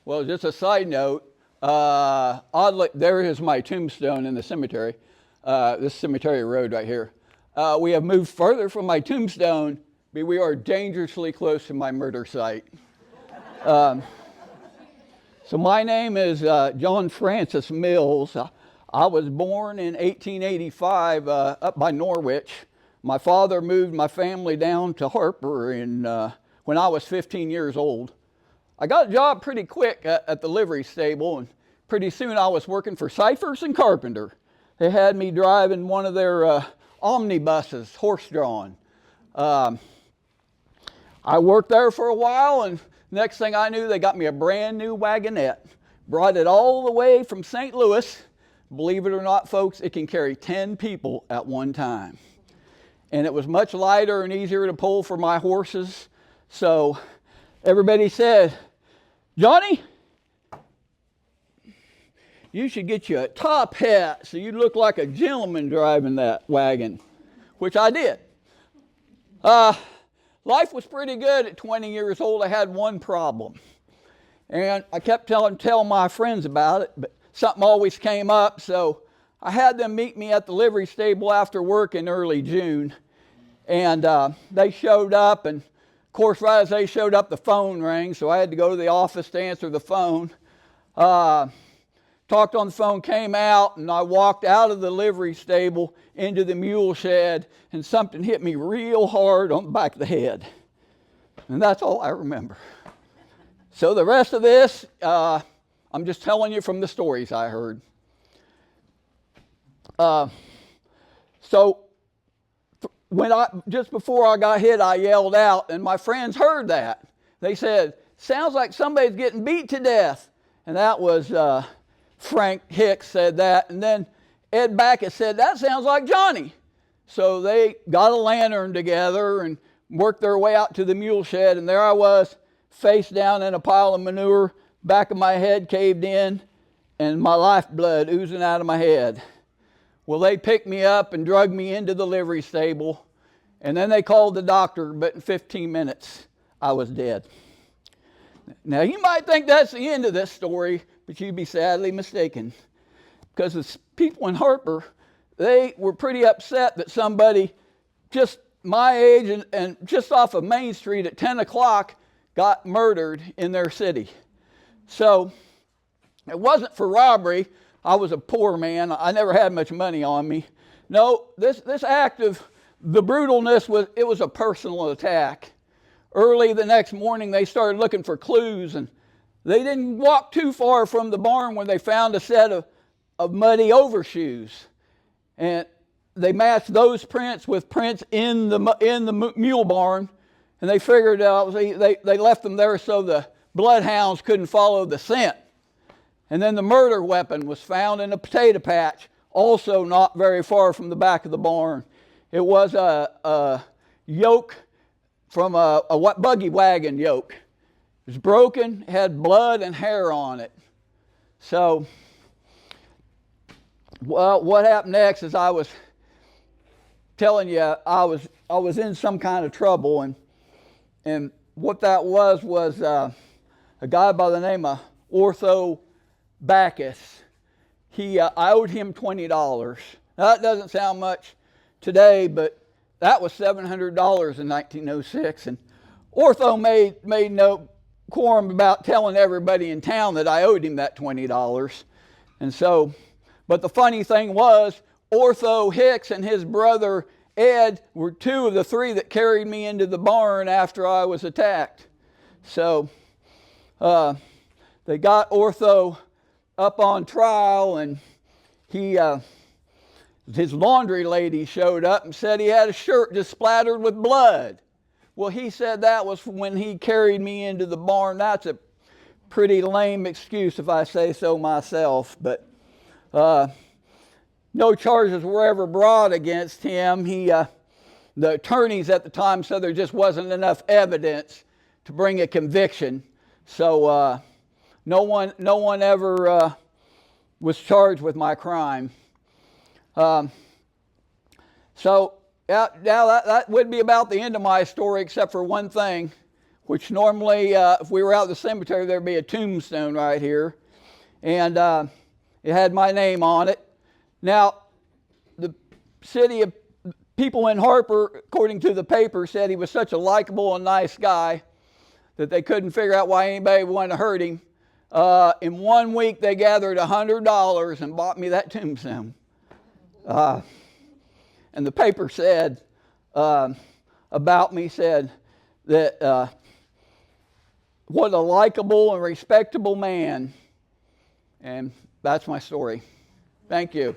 Well, just a side note, oddly, there is my tombstone in the cemetery, this cemetery road right here. We have moved further from my tombstone, but we are dangerously close to my murder site. So my name is John Francis Mills. I was born in 1885 up by Norwich. My father moved my family down to Harper when I was 15 years old. I got a job pretty quick at the livery stable, and pretty soon I was working for Cyphers and Carpenter. They had me driving one of their omnibuses, horse-drawn. I worked there for a while, and next thing I knew, they got me a brand new wagonette. Brought it all the way from St. Louis. Believe it or not, folks, it can carry 10 people at one time. And it was much lighter and easier to pull for my horses. So everybody said, Johnny, you should get you a top hat so you look like a gentleman driving that wagon, which I did. Life was pretty good at 20 years old. I had one problem. And I kept telling my friends about it, but something always came up. So I had them meet me at the livery stable after work in early June. And they showed up, and of course, right as they showed up, the phone rang. So I had to go to the office to answer the phone. Talked on the phone, came out, and I walked out of the livery stable into the mule shed, and something hit me real hard on the back of the head. And that's all I remember. So the rest of this, I'm just telling you from the stories I heard. Just before I got hit, I yelled out, and my friends heard that. They said, sounds like somebody's getting beat to death. And that was Frank Hicks said that. And then Ed Backus said, that sounds like Johnny. So they got a lantern together and worked their way out to the mule shed. And there I was, face down in a pile of manure, back of my head caved in, and my lifeblood oozing out of my head. Well, they picked me up and dragged me into the livery stable. And then they called the doctor, but in 15 minutes, I was dead. Now, you might think that's the end of this story, but you'd be sadly mistaken. Because the people in Harper, they were pretty upset that somebody just my age and just off of Main Street at 10 o'clock got murdered in their city. So it wasn't for robbery. I was a poor man. I never had much money on me. No, this act of the brutalness was a personal attack. Early the next morning, they started looking for clues, and they didn't walk too far from the barn when they found a set of muddy overshoes. And they matched those prints with prints in the mule barn, and they figured out they left them there so the bloodhounds couldn't follow the scent. And then the murder weapon was found in a potato patch, also not very far from the back of the barn. It was a yoke from a buggy wagon yoke. It was broken, had blood and hair on it. So, well, what happened next is I was telling you I was in some kind of trouble, and what that was a guy by the name of Ortho Backus. I owed him $20. Now, that doesn't sound much today, but that was $700 in 1906. And Ortho made no quorum about telling everybody in town that I owed him that $20. And so, but the funny thing was, Ortho Hicks and his brother Ed were two of the three that carried me into the barn after I was attacked. So they got Ortho up on trial, and his laundry lady showed up and said he had a shirt just splattered with blood. Well, he said that was when he carried me into the barn. That's a pretty lame excuse if I say so myself, but no charges were ever brought against him. The attorneys at the time said there just wasn't enough evidence to bring a conviction. So no one ever was charged with my crime. So now that would be about the end of my story, except for one thing. which normally, if we were out at the cemetery, there'd be a tombstone right here. And it had my name on it. Now, the city of people in Harper, according to the paper, said he was such a likable and nice guy that they couldn't figure out why anybody wanted to hurt him. In 1 week, they gathered $100 and bought me that tombstone. And the paper said about me, said that what a likable and respectable man. And that's my story. Thank you.